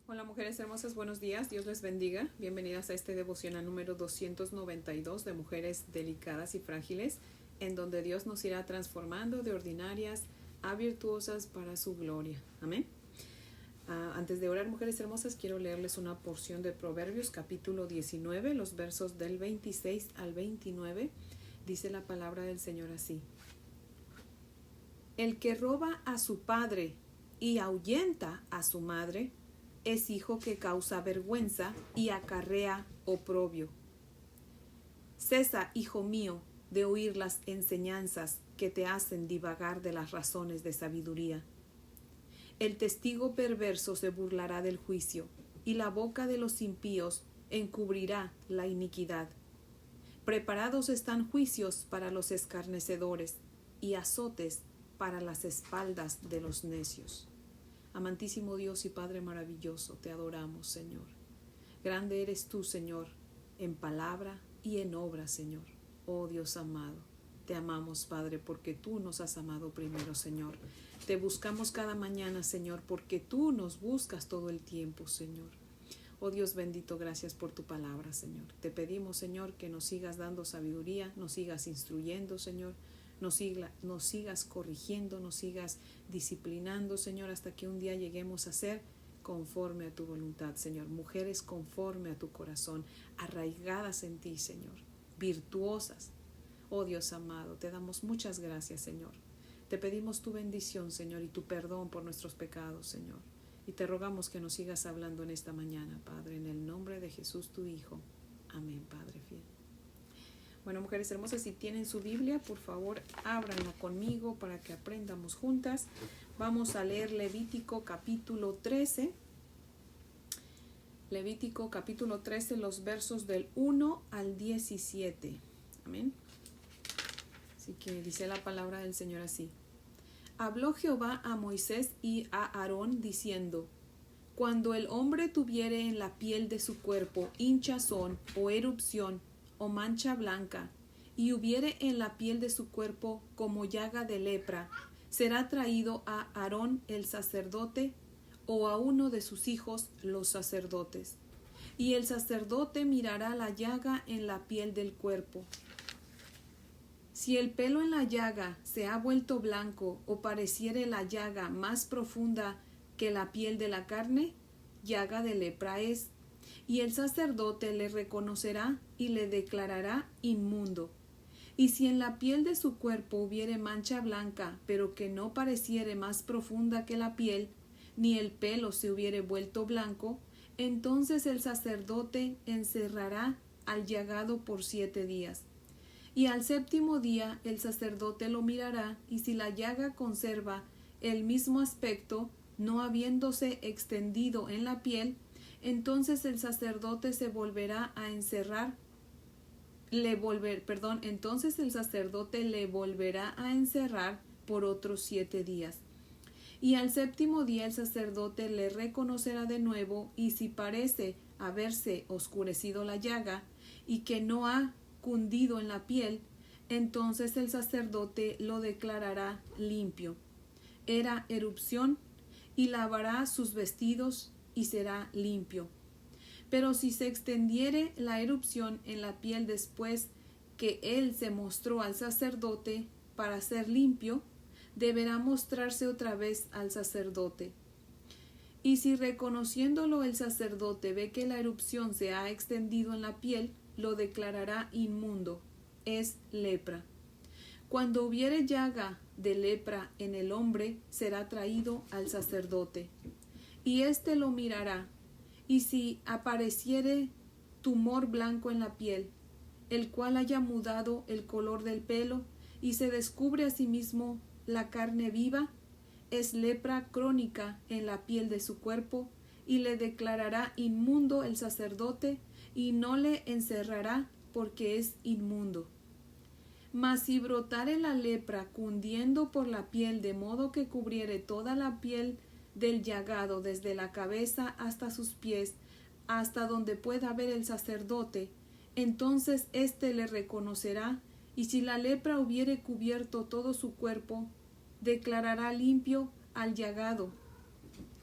Hola mujeres hermosas, buenos días, Dios les bendiga. Bienvenidas a este devocional número 292 de mujeres delicadas y frágiles, en donde Dios nos irá transformando de ordinarias a virtuosas para su gloria. Amén. Antes de orar, mujeres hermosas, quiero leerles una porción de Proverbios capítulo 19, los versos del 26 al 29. Dice la palabra del Señor así: El que roba a su padre y ahuyenta a su madre es hijo que causa vergüenza y acarrea oprobio. Cesa, hijo mío, de oír las enseñanzas que te hacen divagar de las razones de sabiduría. El testigo perverso se burlará del juicio, y la boca de los impíos encubrirá la iniquidad. Preparados están juicios para los escarnecedores, y azotes para las espaldas de los necios. Amantísimo Dios y Padre maravilloso, te adoramos, Señor. Grande eres tú, Señor, en palabra y en obra, Señor. Oh Dios amado, te amamos, Padre, porque tú nos has amado primero, Señor. Te buscamos cada mañana, Señor, porque tú nos buscas todo el tiempo, Señor. Oh Dios bendito, gracias por tu palabra, Señor. Te pedimos, Señor, que nos sigas dando sabiduría, nos sigas instruyendo, Señor. Nos sigas corrigiendo, nos sigas disciplinando, Señor, hasta que un día lleguemos a ser conforme a tu voluntad, Señor. Mujeres conforme a tu corazón, arraigadas en ti, Señor, virtuosas. Oh Dios amado, te damos muchas gracias, Señor. Te pedimos tu bendición, Señor, y tu perdón por nuestros pecados, Señor. Y te rogamos que nos sigas hablando en esta mañana, Padre, en el nombre de Jesús, tu Hijo. Amén, Padre fiel. Bueno, mujeres hermosas, si tienen su Biblia, por favor, ábranla conmigo para que aprendamos juntas. Vamos a leer Levítico capítulo 13. Levítico capítulo 13, los versos del 1 al 17. Amén. Así que dice la palabra del Señor así: Habló Jehová a Moisés y a Aarón diciendo: Cuando el hombre tuviere en la piel de su cuerpo hinchazón o erupción o mancha blanca, y hubiere en la piel de su cuerpo como llaga de lepra, será traído a Aarón el sacerdote o a uno de sus hijos los sacerdotes. Y el sacerdote mirará la llaga en la piel del cuerpo. Si el pelo en la llaga se ha vuelto blanco o pareciere la llaga más profunda que la piel de la carne, llaga de lepra es. Y el sacerdote le reconocerá y le declarará inmundo. Y si en la piel de su cuerpo hubiere mancha blanca, pero que no pareciere más profunda que la piel, ni el pelo se hubiere vuelto blanco, entonces el sacerdote encerrará al llagado por 7 días. Y al 7º día el sacerdote lo mirará, y si la llaga conserva el mismo aspecto, no habiéndose extendido en la piel, entonces el sacerdote se volverá a encerrar, entonces el sacerdote le volverá a encerrar por otros 7 días. Y al 7º día el sacerdote le reconocerá de nuevo, y si parece haberse oscurecido la llaga, y que no ha cundido en la piel, entonces el sacerdote lo declarará limpio. Era erupción, y lavará sus vestidos, y será limpio. Pero si se extendiere la erupción en la piel después que él se mostró al sacerdote para ser limpio, deberá mostrarse otra vez al sacerdote. Y si reconociéndolo el sacerdote ve que la erupción se ha extendido en la piel, lo declarará inmundo, es lepra. Cuando hubiere llaga de lepra en el hombre, será traído al sacerdote, y éste lo mirará, y si apareciere tumor blanco en la piel, el cual haya mudado el color del pelo, y se descubre asimismo la carne viva, es lepra crónica en la piel de su cuerpo, y le declarará inmundo el sacerdote, y no le encerrará, porque es inmundo. Mas si brotare la lepra cundiendo por la piel, de modo que cubriere toda la piel del llagado, desde la cabeza hasta sus pies, hasta donde pueda ver el sacerdote, entonces éste le reconocerá, y si la lepra hubiere cubierto todo su cuerpo, declarará limpio al llagado,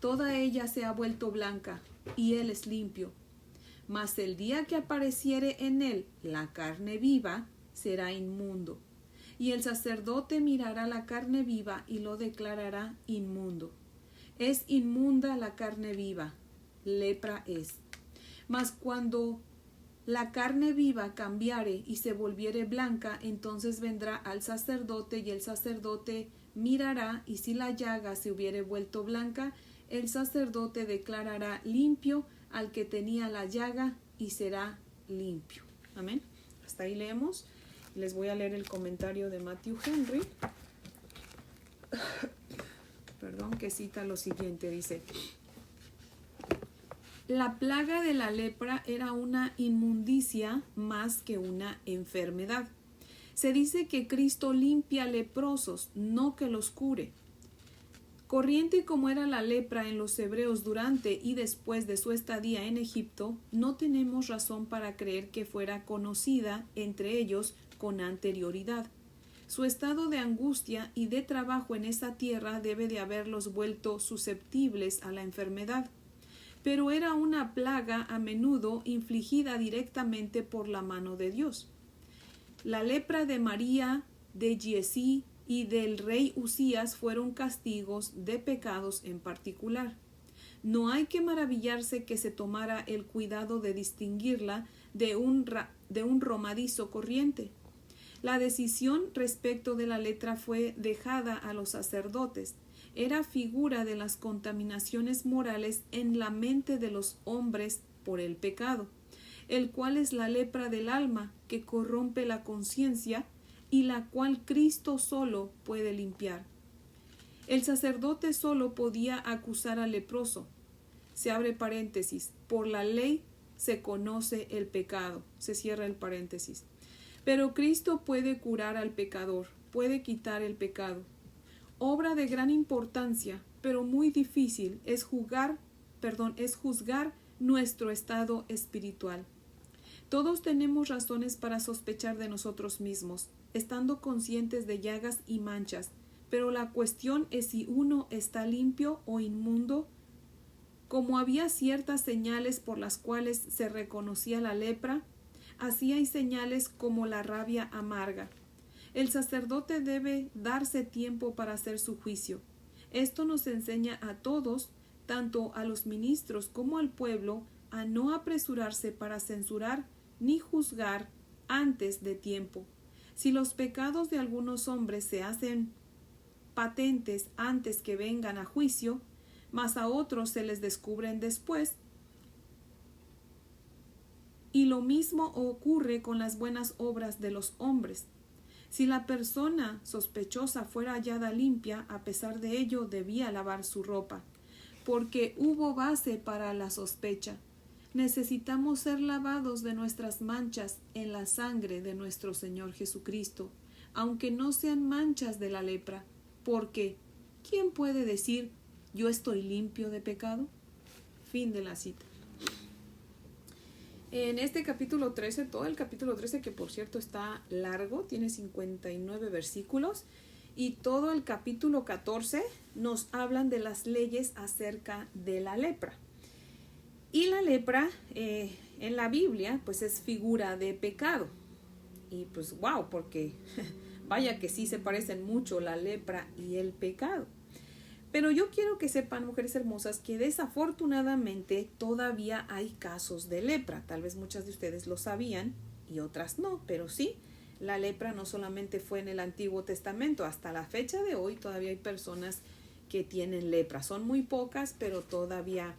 toda ella se ha vuelto blanca, y él es limpio. Mas el día que apareciere en él la carne viva, será inmundo. Y el sacerdote mirará la carne viva y lo declarará inmundo. Es inmunda la carne viva, lepra es. Mas cuando la carne viva cambiare y se volviere blanca, entonces vendrá al sacerdote, y el sacerdote mirará, y si la llaga se hubiere vuelto blanca, el sacerdote declarará limpio al que tenía la llaga, y será limpio. Amén. Hasta ahí leemos. Les voy a leer el comentario de Matthew Henry. Perdón, que cita lo siguiente. Dice: la plaga de la lepra era una inmundicia más que una enfermedad. Se dice que Cristo limpia leprosos, no que los cure. Corriente como era la lepra en los hebreos durante y después de su estadía en Egipto, no tenemos razón para creer que fuera conocida entre ellos con anterioridad. Su estado de angustia y de trabajo en esa tierra debe de haberlos vuelto susceptibles a la enfermedad. Pero era una plaga a menudo infligida directamente por la mano de Dios. La lepra de María, de Giezi y del rey Usías fueron castigos de pecados en particular. No hay que maravillarse que se tomara el cuidado de distinguirla de un romadizo corriente. La decisión respecto de la lepra fue dejada a los sacerdotes. Era figura de las contaminaciones morales en la mente de los hombres por el pecado, el cual es la lepra del alma que corrompe la conciencia y la cual Cristo solo puede limpiar. El sacerdote solo podía acusar al leproso. Se abre paréntesis. Por la ley se conoce el pecado. Se cierra el paréntesis. Pero Cristo puede curar al pecador, puede quitar el pecado. Obra de gran importancia, pero muy difícil, es juzgar nuestro estado espiritual. Todos tenemos razones para sospechar de nosotros mismos, estando conscientes de llagas y manchas, pero la cuestión es si uno está limpio o inmundo. Como había ciertas señales por las cuales se reconocía la lepra, así hay señales como la rabia amarga. El sacerdote debe darse tiempo para hacer su juicio. Esto nos enseña a todos, tanto a los ministros como al pueblo, a no apresurarse para censurar ni juzgar antes de tiempo. Si los pecados de algunos hombres se hacen patentes antes que vengan a juicio, mas a otros se les descubren después, y lo mismo ocurre con las buenas obras de los hombres. Si la persona sospechosa fuera hallada limpia, a pesar de ello debía lavar su ropa, porque hubo base para la sospecha. Necesitamos ser lavados de nuestras manchas en la sangre de nuestro Señor Jesucristo, aunque no sean manchas de la lepra, porque ¿quién puede decir yo estoy limpio de pecado? Fin de la cita. En este capítulo 13, todo el capítulo 13, que por cierto está largo, tiene 59 versículos, y todo el capítulo 14 nos hablan de las leyes acerca de la lepra. Y la lepra en la Biblia pues es figura de pecado. Y pues wow, porque vaya que sí se parecen mucho la lepra y el pecado. Pero yo quiero que sepan, mujeres hermosas, que desafortunadamente todavía hay casos de lepra. Tal vez muchas de ustedes lo sabían y otras no, pero sí, la lepra no solamente fue en el Antiguo Testamento. Hasta la fecha de hoy todavía hay personas que tienen lepra. Son muy pocas, pero todavía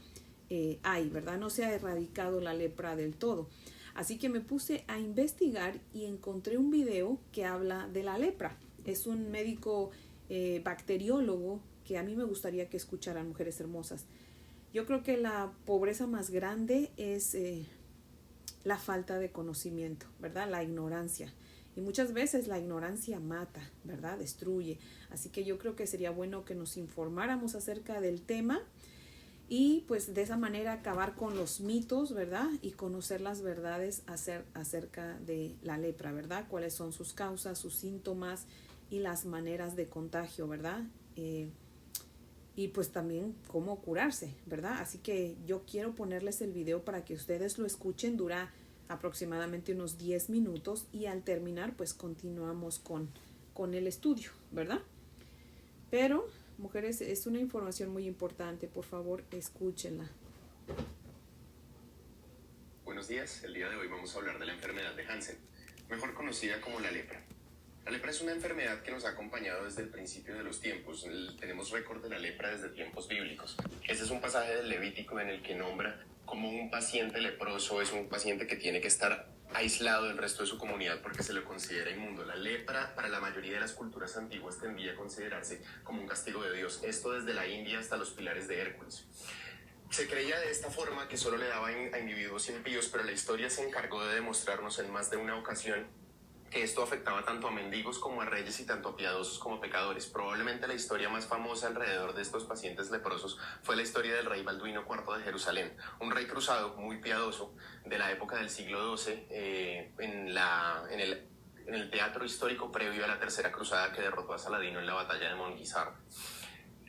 hay, ¿verdad? No se ha erradicado la lepra del todo. Así que me puse a investigar y encontré un video que habla de la lepra. Es un médico bacteriólogo que a mí me gustaría que escucharan, mujeres hermosas. Yo creo que la pobreza más grande es la falta de conocimiento, ¿verdad? La ignorancia. Y muchas veces la ignorancia mata, ¿verdad? Destruye. Así que yo creo que sería bueno que nos informáramos acerca del tema y pues de esa manera acabar con los mitos, ¿verdad? Y conocer las verdades acerca de la lepra, ¿verdad? Cuáles son sus causas, sus síntomas y las maneras de contagio, ¿verdad? y pues también cómo curarse, ¿verdad? Así que yo quiero ponerles el video para que ustedes lo escuchen. Dura aproximadamente unos 10 minutos y al terminar pues continuamos con el estudio, ¿verdad? Pero, mujeres, es una información muy importante, por favor, escúchenla. Buenos días, el día de hoy vamos a hablar de la enfermedad de Hansen, mejor conocida como la lepra. La lepra es una enfermedad que nos ha acompañado desde el principio de los tiempos. Tenemos récord de la lepra desde tiempos bíblicos. Este es un pasaje del Levítico en el que nombra como un paciente leproso es un paciente que tiene que estar aislado del resto de su comunidad porque se lo considera inmundo. La lepra para la mayoría de las culturas antiguas tendía a considerarse como un castigo de Dios. Esto desde la India hasta los pilares de Hércules. Se creía de esta forma que solo le daba a individuos impíos, pero la historia se encargó de demostrarnos en más de una ocasión que esto afectaba tanto a mendigos como a reyes y tanto a piadosos como a pecadores. Probablemente la historia más famosa alrededor de estos pacientes leprosos fue la historia del rey Balduino IV de Jerusalén, un rey cruzado muy piadoso de la época del siglo XII en el teatro histórico previo a la Tercera Cruzada que derrotó a Saladino en la batalla de Montguisard.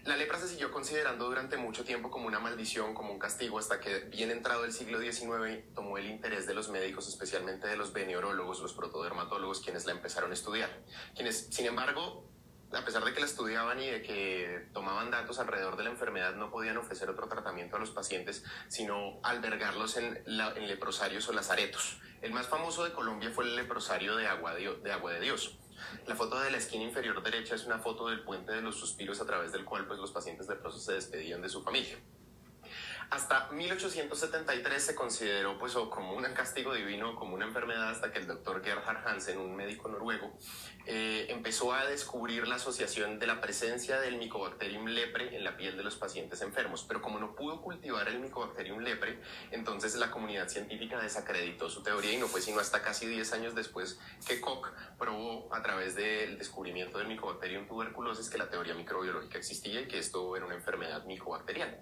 La lepra se siguió considerando durante mucho tiempo como una maldición, como un castigo, hasta que bien entrado el siglo XIX tomó el interés de los médicos, especialmente de los veneurólogos, los protodermatólogos, quienes la empezaron a estudiar. Quienes, sin embargo, a pesar de que la estudiaban y de que tomaban datos alrededor de la enfermedad, no podían ofrecer otro tratamiento a los pacientes, sino albergarlos en leprosarios o lazaretos. El más famoso de Colombia fue el leprosario de Agua de Dios. La foto de la esquina inferior derecha es una foto del puente de los suspiros a través del cual pues, los pacientes leprosos se despedían de su familia. Hasta 1873 se consideró pues, o como un castigo divino, como una enfermedad, hasta que el doctor Gerhard Hansen, un médico noruego, empezó a descubrir la asociación de la presencia del Mycobacterium lepre en la piel de los pacientes enfermos. Pero como no pudo cultivar el Mycobacterium lepre, entonces la comunidad científica desacreditó su teoría y no fue sino hasta casi 10 años después que Koch probó a través del descubrimiento del Mycobacterium tuberculosis que la teoría microbiológica existía y que esto era una enfermedad micobacteriana.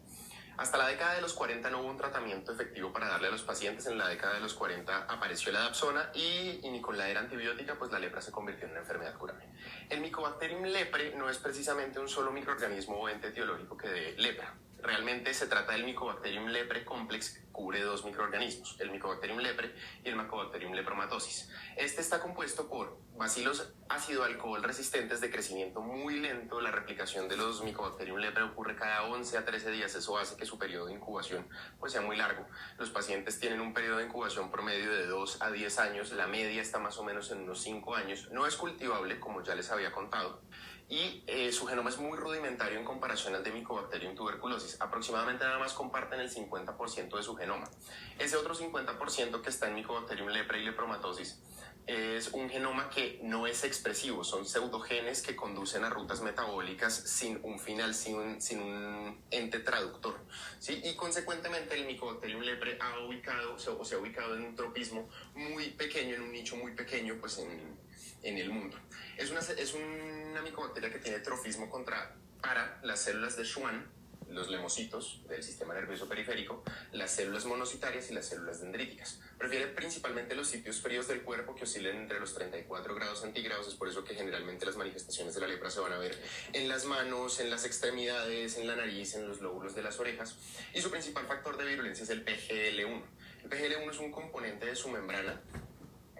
Hasta la década de los 40 no hubo un tratamiento efectivo para darle a los pacientes. En la década de los 40 apareció la Dapsona y ni con la era antibiótica pues la lepra se convirtió en una enfermedad curable. El Mycobacterium lepre no es precisamente un solo microorganismo o ente etiológico que dé lepra. Realmente se trata del Mycobacterium lepre complex que cubre dos microorganismos, el Mycobacterium lepre y el Mycobacterium lepromatosis. Este está compuesto por bacilos ácido-alcohol resistentes de crecimiento muy lento. La replicación de los Mycobacterium lepre ocurre cada 11 a 13 días. Eso hace que su periodo de incubación pues, sea muy largo. Los pacientes tienen un periodo de incubación promedio de 2 a 10 años. La media está más o menos en unos 5 años. No es cultivable, como ya les había contado. Y su genoma es muy rudimentario en comparación al de Mycobacterium tuberculosis. Aproximadamente nada más comparten el 50% de su genoma. Ese otro 50% que está en Mycobacterium lepre y lepromatosis es un genoma que no es expresivo, son pseudogenes que conducen a rutas metabólicas sin un final, sin un ente traductor, ¿sí? Y consecuentemente el Mycobacterium lepre se ha ubicado en un tropismo muy pequeño, en un nicho muy pequeño pues en el mundo. Es una micobacteria que tiene trofismo para las células de Schwann, los lemocitos del sistema nervioso periférico, las células monocitarias y las células dendríticas. Prefiere principalmente los sitios fríos del cuerpo que oscilen entre los 34 grados centígrados. Es por eso que generalmente las manifestaciones de la lepra se van a ver en las manos, en las extremidades, en la nariz, en los lóbulos de las orejas. Y su principal factor de virulencia es el PGL1. El PGL1 es un componente de su membrana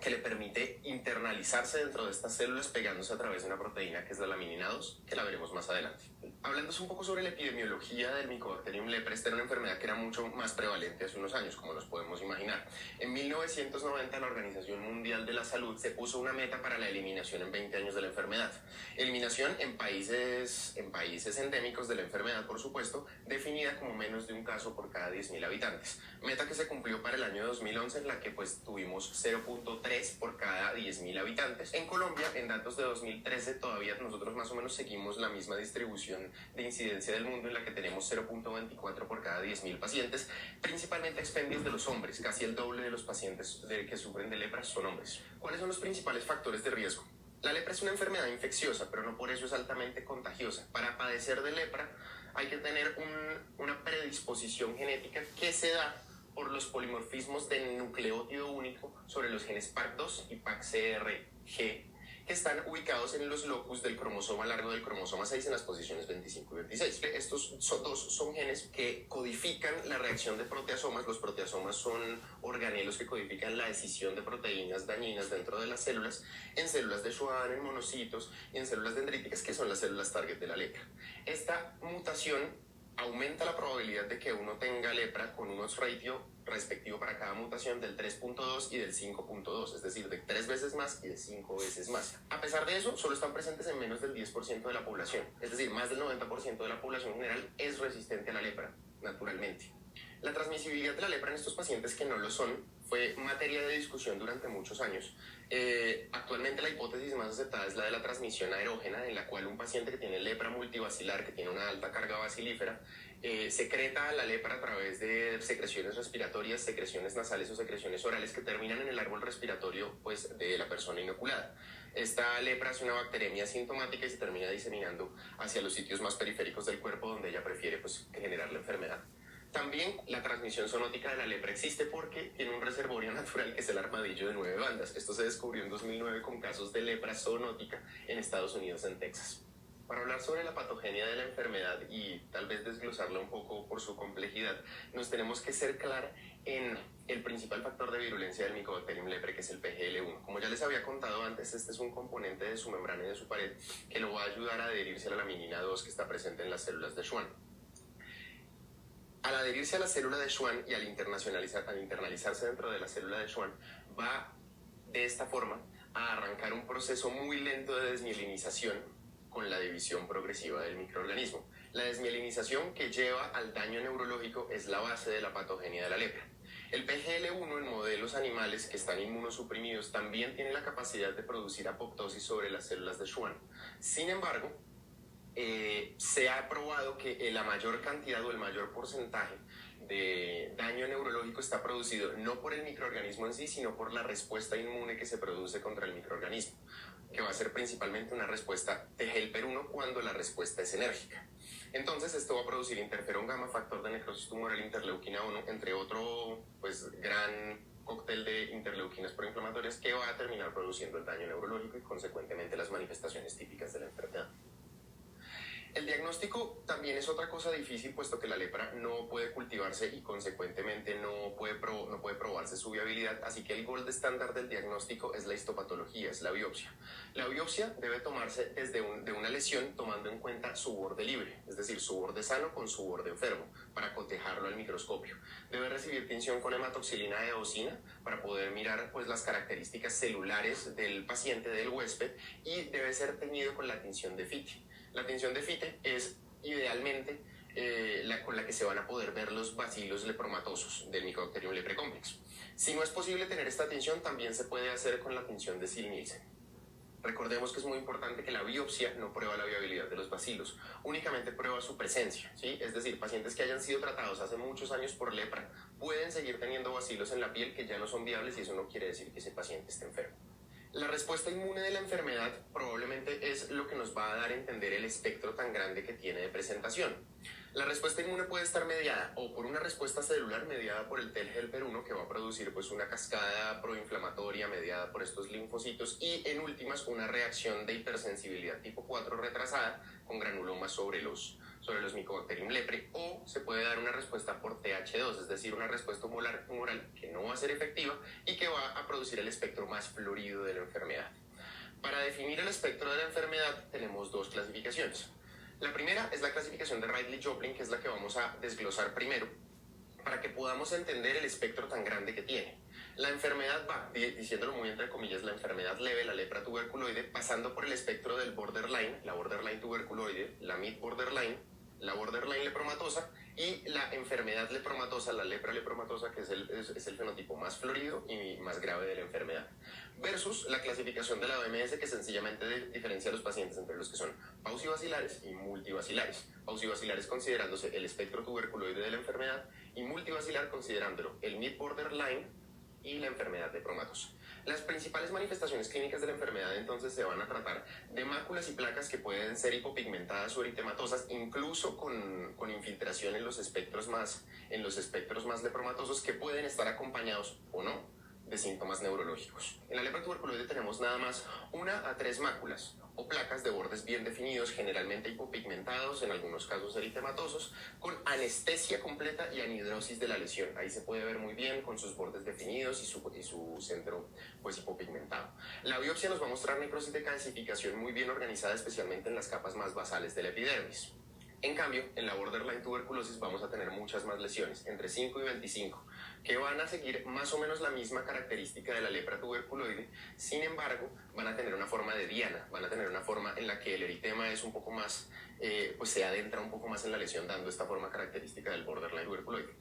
que le permite internalizarse dentro de estas células pegándose a través de una proteína que es la laminina 2, que la veremos más adelante. Hablándose un poco sobre la epidemiología del Mycobacterium lepre, esta era una enfermedad que era mucho más prevalente hace unos años, como nos podemos imaginar. En 1990 la Organización Mundial de la Salud se puso una meta para la eliminación en 20 años de la enfermedad. Eliminación en países endémicos de la enfermedad, por supuesto, definida como menos de un caso por cada 10.000 habitantes. Meta que se cumplió para el año 2011, en la que pues tuvimos 0.3 por cada 10.000 habitantes. En Colombia, en datos de 2013, todavía nosotros más o menos seguimos la misma distribución de incidencia del mundo, en la que tenemos 0.24 por cada 10.000 pacientes, principalmente expendios de los hombres. Casi el doble de los pacientes que sufren de lepra son hombres. ¿Cuáles son los principales factores de riesgo? La lepra es una enfermedad infecciosa, pero no por eso es altamente contagiosa. Para padecer de lepra hay que tener una predisposición genética que se da por los polimorfismos del nucleótido único sobre los genes PAC2 y PAC-CRG, que están ubicados en los locus del cromosoma largo del cromosoma 6 en las posiciones 25 y 26. Estos dos son genes que codifican la reacción de proteasomas. Los proteasomas son organelos que codifican la escisión de proteínas dañinas dentro de las células, en células de Schwann, en monocitos y en células dendríticas, que son las células target de la lepra. Esta mutación aumenta la probabilidad de que uno tenga lepra con un odds ratio respectivo para cada mutación del 3.2 y del 5.2, es decir, de 3 veces más y de 5 veces más. A pesar de eso, solo están presentes en menos del 10% de la población, es decir, más del 90% de la población general es resistente a la lepra, naturalmente. La transmisibilidad de la lepra en estos pacientes que no lo son fue materia de discusión durante muchos años. Actualmente la hipótesis más aceptada es la de la transmisión aerógena, en la cual un paciente que tiene lepra multibacilar, que tiene una alta carga bacilífera, secreta la lepra a través de secreciones respiratorias, secreciones nasales o secreciones orales que terminan en el árbol respiratorio, pues, de la persona inoculada. Esta lepra es una bacteremia asintomática y se termina diseminando hacia los sitios más periféricos del cuerpo, donde ella prefiere, pues, generar la enfermedad. También la transmisión zoonótica de la lepra existe porque tiene un reservorio natural que es el armadillo de 9 bandas. Esto se descubrió en 2009 con casos de lepra zoonótica en Estados Unidos, en Texas. Para hablar sobre la patogenia de la enfermedad y tal vez desglosarla un poco por su complejidad, nos tenemos que ser claros en el principal factor de virulencia del Mycobacterium leprae, que es el PGL1. Como ya les había contado antes, este es un componente de su membrana y de su pared que lo va a ayudar a adherirse a la laminina 2 que está presente en las células de Schwann. Al adherirse a la célula de Schwann y al internalizarse dentro de la célula de Schwann, va de esta forma a arrancar un proceso muy lento de desmielinización con la división progresiva del microorganismo. La desmielinización que lleva al daño neurológico es la base de la patogenia de la lepra. El PGL1 en modelos animales que están inmunosuprimidos también tiene la capacidad de producir apoptosis sobre las células de Schwann. Sin embargo, se ha probado que la mayor cantidad o el mayor porcentaje de daño neurológico está producido no por el microorganismo en sí, sino por la respuesta inmune que se produce contra el microorganismo, que va a ser principalmente una respuesta de helper 1 cuando la respuesta es enérgica. Entonces esto va a producir interferón gamma, factor de necrosis tumoral, interleuquina 1, entre otro, pues, gran cóctel de interleuquinas proinflamatorias que va a terminar produciendo el daño neurológico y consecuentemente las manifestaciones típicas de la enfermedad. El diagnóstico también es otra cosa difícil, puesto que la lepra no puede cultivarse y consecuentemente no puede probarse su viabilidad, así que el gold estándar del diagnóstico es la histopatología, es la biopsia. La biopsia debe tomarse de una lesión tomando en cuenta su borde libre, es decir, su borde sano con su borde enfermo, para cotejarlo al microscopio. Debe recibir tinción con hematoxilina de eosina para poder mirar, pues, las características celulares del paciente, del huésped, y debe ser teñido con la tinción de Fitte. La tinción de Fitte es idealmente con la que se van a poder ver los bacilos lepromatosos del Mycobacterium leprae complex. Si no es posible tener esta tinción, también se puede hacer con la tinción de Ziehl-Neelsen. Recordemos que es muy importante que la biopsia no prueba la viabilidad de los bacilos, únicamente prueba su presencia, ¿sí? Es decir, pacientes que hayan sido tratados hace muchos años por lepra pueden seguir teniendo bacilos en la piel que ya no son viables, y eso no quiere decir que ese paciente esté enfermo. La respuesta inmune de la enfermedad probablemente es lo que nos va a dar a entender el espectro tan grande que tiene de presentación. La respuesta inmune puede estar mediada o por una respuesta celular mediada por el T-helper 1, que va a producir, pues, una cascada proinflamatoria mediada por estos linfocitos, y en últimas una reacción de hipersensibilidad tipo 4 retrasada con granulomas sobre los Mycobacterium leprae, o se puede dar una respuesta por TH2, es decir, una respuesta humoral que no va a ser efectiva y que va a producir el espectro más florido de la enfermedad. Para definir el espectro de la enfermedad tenemos dos clasificaciones. La primera es la clasificación de Ridley-Joplin, que es la que vamos a desglosar primero, para que podamos entender el espectro tan grande que tiene. La enfermedad va, diciéndolo muy entre comillas, la enfermedad leve, la lepra tuberculoide, pasando por el espectro del borderline, la borderline tuberculoide, la mid borderline, la borderline lepromatosa y la enfermedad lepromatosa, la lepra lepromatosa, que es el fenotipo más florido y más grave de la enfermedad. Versus la clasificación de la OMS, que sencillamente diferencia a los pacientes entre los que son paucibacilares y multibacilares. Paucibacilares considerándose el espectro tuberculoide de la enfermedad y multibacilar considerándolo el mid borderline y la enfermedad lepromatosa. Las principales manifestaciones clínicas de la enfermedad entonces se van a tratar de máculas y placas que pueden ser hipopigmentadas o eritematosas, incluso con infiltración en los espectros más lepromatosos, que pueden estar acompañados o no de síntomas neurológicos. En la lepra tuberculoide tenemos nada más 1 a 3 máculas o placas de bordes bien definidos, generalmente hipopigmentados, en algunos casos eritematosos, con anestesia completa y anhidrosis de la lesión. Ahí se puede ver muy bien con sus bordes definidos y su centro pues hipopigmentado. La biopsia nos va a mostrar necrosis de calcificación muy bien organizada, especialmente en las capas más basales de la epidermis. En cambio, en la borderline tuberculosis vamos a tener muchas más lesiones, entre 5 y 25, que van a seguir más o menos la misma característica de la lepra tuberculoide. Sin embargo, van a tener una forma de diana, van a tener una forma en la que el eritema es un poco más, pues se adentra un poco más en la lesión, dando esta forma característica del borderline tuberculoide.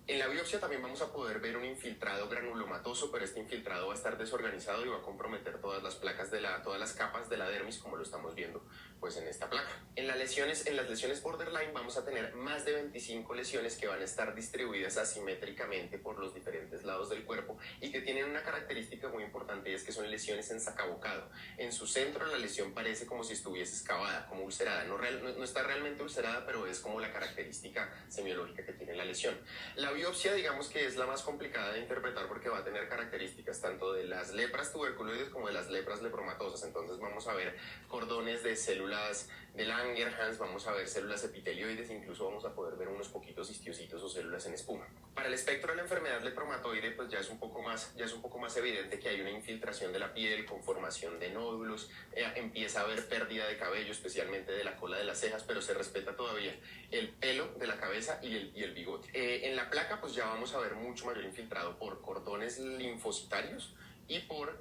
En la biopsia también vamos a poder ver un infiltrado granulomatoso, pero este infiltrado va a estar desorganizado y va a comprometer todas las placas todas las capas de la dermis, como lo estamos viendo pues en esta placa. En las lesiones borderline vamos a tener más de 25 lesiones que van a estar distribuidas asimétricamente por los diferentes lados del cuerpo y que tienen una característica muy importante, y es que son lesiones en sacabocado. En su centro la lesión parece como si estuviese excavada, como ulcerada. No está realmente ulcerada, pero es como la característica semiológica que tiene la lesión. La biopsia, digamos que es la más complicada de interpretar porque va a tener características tanto de las lepras tuberculoides como de las lepras lepromatosas. Entonces vamos a ver cordones de células de Langerhans, vamos a ver células epitelioides, incluso vamos a poder ver unos poquitos histiocitos o células en espuma. Para el espectro de la enfermedad lepromatoide, pues ya es un poco más evidente que hay una infiltración de la piel con formación de nódulos, empieza a haber pérdida de cabello, especialmente de la cola de las cejas, pero se respeta todavía el pelo de la cabeza y el bigote. En la placa pues ya vamos a ver mucho mayor infiltrado por cordones linfocitarios y por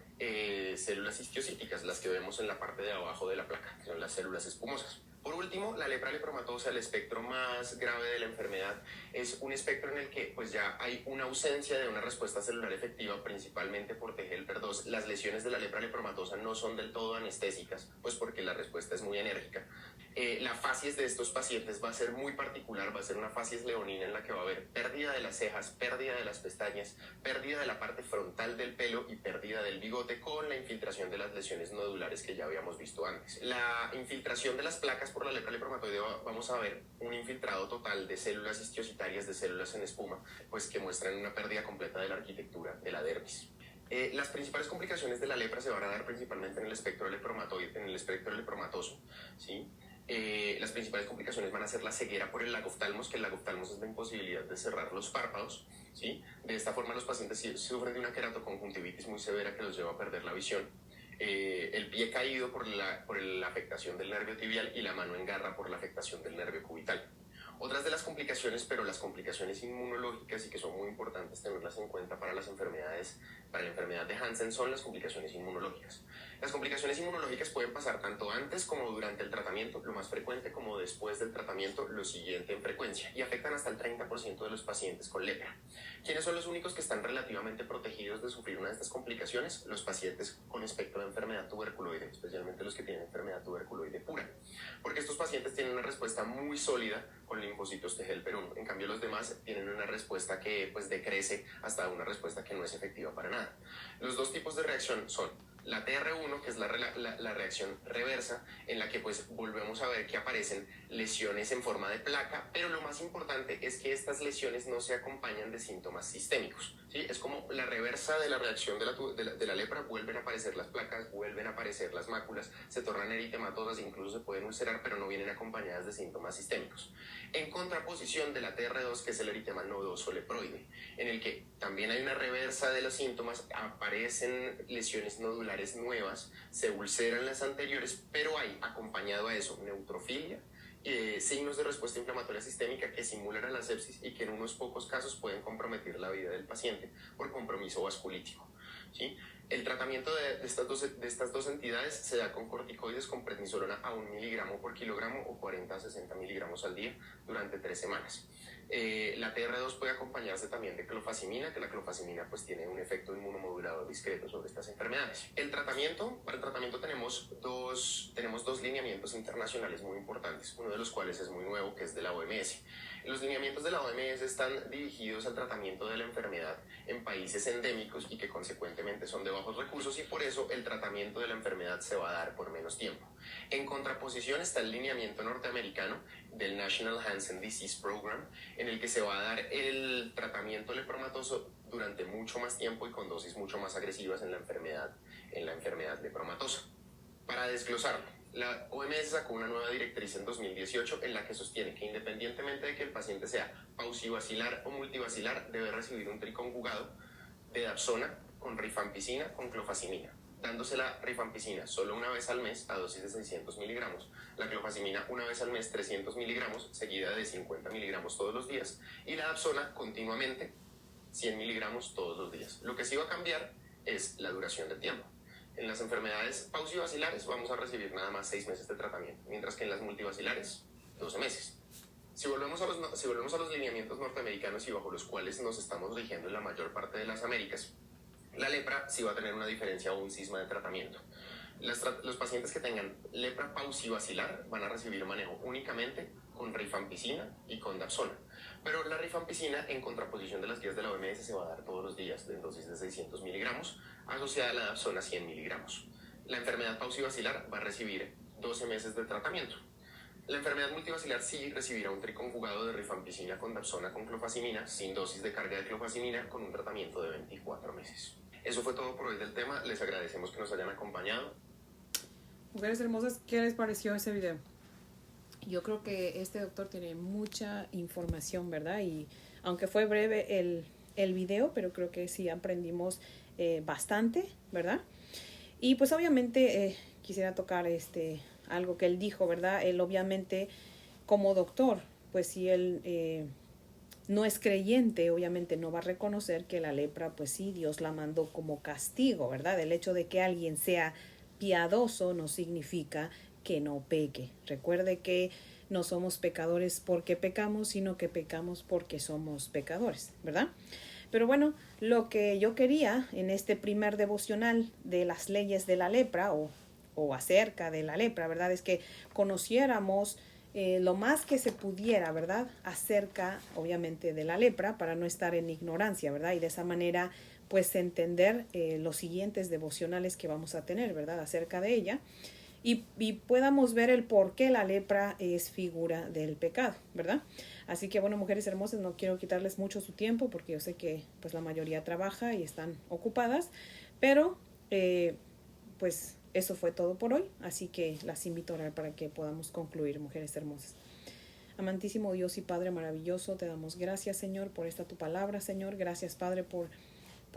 células histiocíticas, las que vemos en la parte de abajo de la placa, que son las células espumosas. Por último, la lepra lepromatosa, el espectro más grave de la enfermedad, es un espectro en el que pues ya hay una ausencia de una respuesta celular efectiva, principalmente por TGLPER2. Las lesiones de la lepra lepromatosa no son del todo anestésicas, pues porque la respuesta es muy enérgica. La facies de estos pacientes va a ser muy particular, va a ser una facies leonina en la que va a haber pérdida de las cejas, pérdida de las pestañas, pérdida de la parte frontal del pelo y pérdida del bigote, con la infiltración de las lesiones nodulares que ya habíamos visto antes. La infiltración de las placas por la lepra lepromatoide, vamos a ver un infiltrado total de células histiocitarias, de células en espuma, pues que muestran una pérdida completa de la arquitectura de la dermis. Las principales complicaciones de la lepra se van a dar principalmente en el espectro lepromatoide, en el espectro lepromatoso, ¿sí? Las principales complicaciones van a ser la ceguera por el lagoftalmos, que el lagoftalmos es la imposibilidad de cerrar los párpados, ¿sí? De esta forma los pacientes sufren de una queratoconjuntivitis muy severa que los lleva a perder la visión. El pie caído por la afectación del nervio tibial y la mano en garra por la afectación del nervio cubital. Otras de las complicaciones, pero las complicaciones inmunológicas y que son muy importantes tenerlas en cuenta para la enfermedad de Hansen, son las complicaciones inmunológicas. Las complicaciones inmunológicas pueden pasar tanto antes como durante el tratamiento, lo más frecuente, como después del tratamiento, lo siguiente en frecuencia, y afectan hasta el 30% de los pacientes con lepra. ¿Quiénes son los únicos que están relativamente protegidos de sufrir una de estas complicaciones? Los pacientes con espectro de enfermedad tuberculoide, especialmente los que tienen enfermedad tuberculoide pura, porque estos pacientes tienen una respuesta muy sólida con linfocitos TGLPER1. En cambio, los demás tienen una respuesta que pues decrece hasta una respuesta que no es efectiva para nada. Los dos tipos de reacción son la TR1, que es la reacción reversa, en la que pues volvemos a ver que aparecen lesiones en forma de placa, pero lo más importante es que estas lesiones no se acompañan de síntomas sistémicos, ¿sí? Es como la reversa de la reacción de la lepra. Vuelven a aparecer las placas, vuelven a aparecer las máculas, se tornan eritematosas, incluso se pueden ulcerar, pero no vienen acompañadas de síntomas sistémicos. En contraposición de la TR2, que es el eritema nodoso leproide, en el que también hay una reversa de los síntomas, aparecen lesiones nodulares nuevas, se ulceran las anteriores, pero hay acompañado a eso neutrofilia, signos de respuesta inflamatoria sistémica que simulan a la sepsis y que en unos pocos casos pueden comprometer la vida del paciente por compromiso vasculítico, ¿sí? El tratamiento de estas dos entidades se da con corticoides con prednisolona a 1 miligramo por kilogramo o 40 a 60 miligramos al día durante 3 semanas. La TR2 puede acompañarse también de clofazimina, que la clofazimina pues tiene un efecto inmunomodulador discreto sobre estas enfermedades. Para el tratamiento tenemos dos lineamientos internacionales muy importantes, uno de los cuales es muy nuevo, que es de la OMS. Los lineamientos de la OMS están dirigidos al tratamiento de la enfermedad en países endémicos y que consecuentemente consecuentemente son de bajos recursos y por eso el tratamiento de la enfermedad se va a dar por menos tiempo. En contraposición está el lineamiento norteamericano del National Hansen Disease Program, en el que se va a dar el tratamiento lepromatoso durante mucho más tiempo y con dosis mucho más agresivas en la enfermedad lepromatosa. Para desglosarlo, la OMS sacó una nueva directriz en 2018 en la que sostiene que independientemente de que el paciente sea paucivacilar o multivacilar, debe recibir un triconjugado de dapsona con rifampicina con clofazimina, dándose la rifampicina solo una vez al mes a dosis de 600 miligramos, la clofazimina una vez al mes 300 miligramos, seguida de 50 miligramos todos los días, y la dapsona continuamente 100 miligramos todos los días. Lo que sí va a cambiar es la duración del tiempo. En las enfermedades paucivacilares vamos a recibir nada más 6 meses de tratamiento, mientras que en las multivacilares 12 meses. Si volvemos a los lineamientos norteamericanos y bajo los cuales nos estamos rigiendo en la mayor parte de las Américas, la lepra sí va a tener una diferencia o un cisma de tratamiento. Los pacientes que tengan lepra paucivacilar van a recibir manejo únicamente con rifampicina y con dapsona. Pero la rifampicina, en contraposición de las guías de la OMS, se va a dar todos los días en dosis de 600 miligramos, asociada a la dapsona 100 miligramos. La enfermedad paucivacilar va a recibir 12 meses de tratamiento. La enfermedad multivacilar sí recibirá un triconjugado de rifampicina con dapsona con clofazimina, sin dosis de carga de clofazimina, con un tratamiento de 24 meses. Eso fue todo por hoy del tema. Les agradecemos que nos hayan acompañado. Mujeres hermosas, ¿qué les pareció ese video? Yo creo que este doctor tiene mucha información, ¿verdad? Y aunque fue breve el video, pero creo que sí aprendimos bastante, ¿verdad? Y pues obviamente quisiera tocar algo que él dijo, ¿verdad? Él obviamente como doctor, pues si él no es creyente, obviamente no va a reconocer que la lepra, pues sí, Dios la mandó como castigo, ¿verdad? El hecho de que alguien sea piadoso no significa que no peque. Recuerde que no somos pecadores porque pecamos, sino que pecamos porque somos pecadores, ¿verdad? Pero bueno, lo que yo quería en este primer devocional de las leyes de la lepra o acerca de la lepra, ¿verdad? Es que conociéramos lo más que se pudiera, ¿verdad? Acerca, obviamente, de la lepra para no estar en ignorancia, ¿verdad? Y de esa manera, pues, entender los siguientes devocionales que vamos a tener, ¿verdad? Acerca de ella. Y podamos ver el por qué la lepra es figura del pecado, ¿verdad? Así que, bueno, mujeres hermosas, no quiero quitarles mucho su tiempo porque yo sé que pues la mayoría trabaja y están ocupadas, pero pues eso fue todo por hoy, así que las invito a orar para que podamos concluir, mujeres hermosas. Amantísimo Dios y Padre maravilloso, te damos gracias, Señor, por esta tu palabra, Señor. Gracias, Padre, por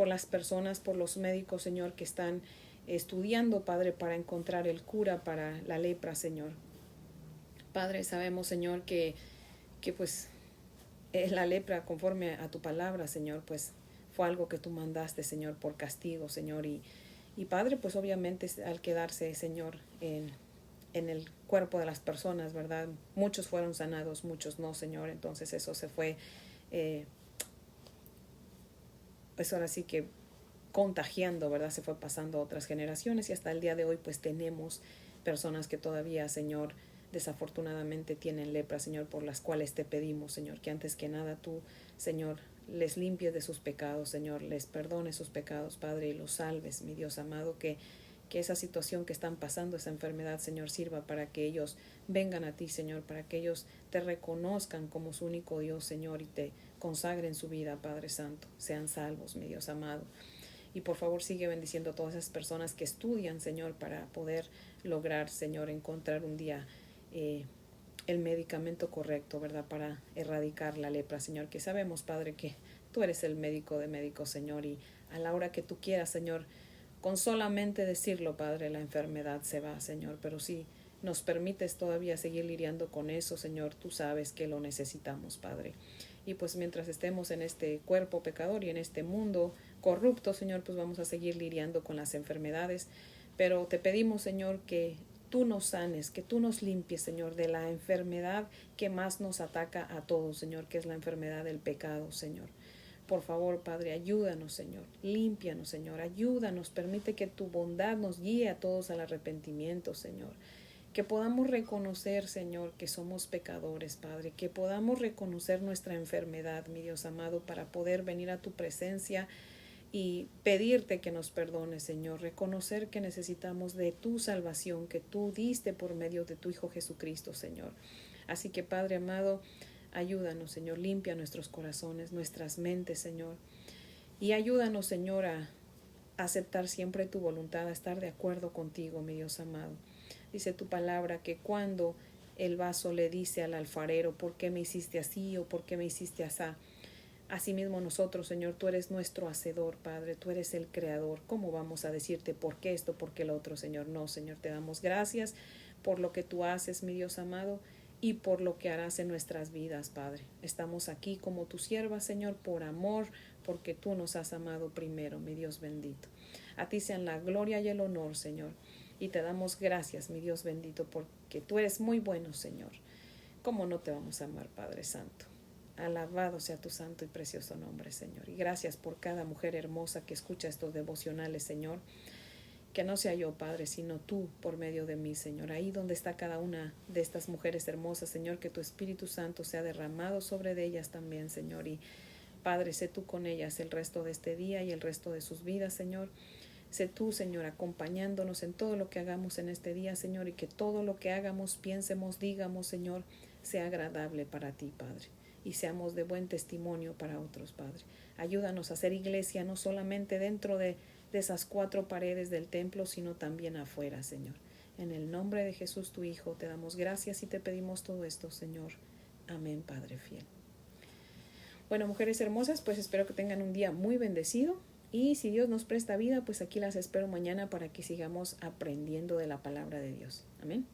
las personas, por los médicos, Señor, que están estudiando, Padre, para encontrar el cura para la lepra, Señor. Padre, sabemos, Señor, que pues la lepra, conforme a tu palabra, Señor, pues fue algo que tú mandaste, Señor, por castigo, Señor. Y Padre, pues obviamente al quedarse, Señor, en el cuerpo de las personas, ¿verdad? Muchos fueron sanados, muchos no, Señor. Entonces eso se fue, pues ahora sí que contagiando, ¿verdad? Se fue pasando a otras generaciones y hasta el día de hoy pues tenemos personas que todavía, Señor, desafortunadamente tienen lepra, Señor, por las cuales te pedimos, Señor, que antes que nada tú, Señor, les limpies de sus pecados, Señor, les perdones sus pecados, Padre, y los salves, mi Dios amado, que esa situación que están pasando, esa enfermedad, Señor, sirva para que ellos vengan a ti, Señor, para que ellos te reconozcan como su único Dios, Señor, y te consagren su vida, Padre Santo, sean salvos, mi Dios amado. Y por favor sigue bendiciendo a todas esas personas que estudian, Señor, para poder lograr, Señor, encontrar un día el medicamento correcto, ¿verdad? Para erradicar la lepra, Señor, que sabemos, Padre, que tú eres el médico de médicos, Señor, y a la hora que tú quieras, Señor, con solamente decirlo, Padre, la enfermedad se va, Señor, pero si nos permites todavía seguir lidiando con eso, Señor, tú sabes que lo necesitamos, Padre. Y pues mientras estemos en este cuerpo pecador y en este mundo corrupto, Señor, pues vamos a seguir lidiando con las enfermedades, pero te pedimos, Señor, que tú nos sanes, que tú nos limpies, Señor, de la enfermedad que más nos ataca a todos, Señor, que es la enfermedad del pecado, Señor. Por favor, Padre, ayúdanos, Señor, límpianos, Señor, ayúdanos, permite que tu bondad nos guíe a todos al arrepentimiento, Señor. Que podamos reconocer, Señor, que somos pecadores, Padre, que podamos reconocer nuestra enfermedad, mi Dios amado, para poder venir a tu presencia y pedirte que nos perdones, Señor, reconocer que necesitamos de tu salvación que tú diste por medio de tu Hijo Jesucristo, Señor. Así que, Padre amado, ayúdanos, Señor, limpia nuestros corazones, nuestras mentes, Señor, y ayúdanos, Señor, a aceptar siempre tu voluntad, a estar de acuerdo contigo, mi Dios amado. Dice tu palabra que cuando el vaso le dice al alfarero, ¿por qué me hiciste así o por qué me hiciste así? Asimismo nosotros, Señor, tú eres nuestro hacedor, Padre, tú eres el creador. ¿Cómo vamos a decirte por qué esto, por qué lo otro, Señor? No, Señor, te damos gracias por lo que tú haces, mi Dios amado, y por lo que harás en nuestras vidas, Padre. Estamos aquí como tu sierva, Señor, por amor, porque tú nos has amado primero, mi Dios bendito. A ti sean la gloria y el honor, Señor, y te damos gracias, mi Dios bendito, porque tú eres muy bueno, Señor. ¿Cómo no te vamos a amar, Padre Santo? Alabado sea tu santo y precioso nombre, Señor. Y gracias por cada mujer hermosa que escucha estos devocionales, Señor. Que no sea yo, Padre, sino tú por medio de mí, Señor. Ahí donde está cada una de estas mujeres hermosas, Señor, que tu Espíritu Santo sea derramado sobre de ellas también, Señor. Y Padre, sé tú con ellas el resto de este día y el resto de sus vidas, Señor. Sé tú, Señor, acompañándonos en todo lo que hagamos en este día, Señor, y que todo lo que hagamos, piensemos, digamos, Señor, sea agradable para ti, Padre, y seamos de buen testimonio para otros, Padre. Ayúdanos a hacer iglesia no solamente dentro de esas 4 paredes del templo, sino también afuera, Señor. En el nombre de Jesús, tu Hijo, te damos gracias y te pedimos todo esto, Señor. Amén, Padre fiel. Bueno, mujeres hermosas, pues espero que tengan un día muy bendecido. Y si Dios nos presta vida, pues aquí las espero mañana para que sigamos aprendiendo de la palabra de Dios. Amén.